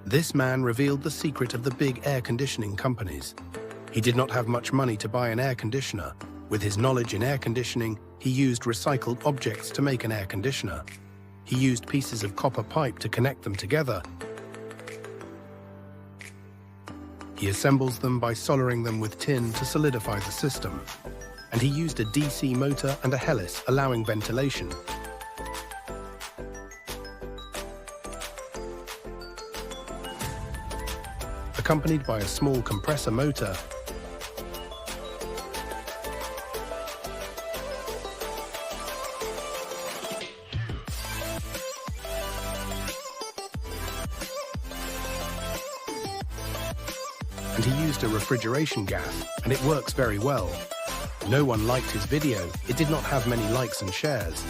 This man revealed the secret of the big air conditioning companies. He did not have much money to buy an air conditioner. With his knowledge in air conditioning, he used recycled objects to make an air conditioner. He used pieces of copper pipe to connect them together. He assembles them by soldering them with tin to solidify the system. And he used a DC motor and a hélice, allowing ventilation. Accompanied by a small compressor motor, and he used a refrigeration gas, and it works very well. No one liked his video. It did not have many likes and shares.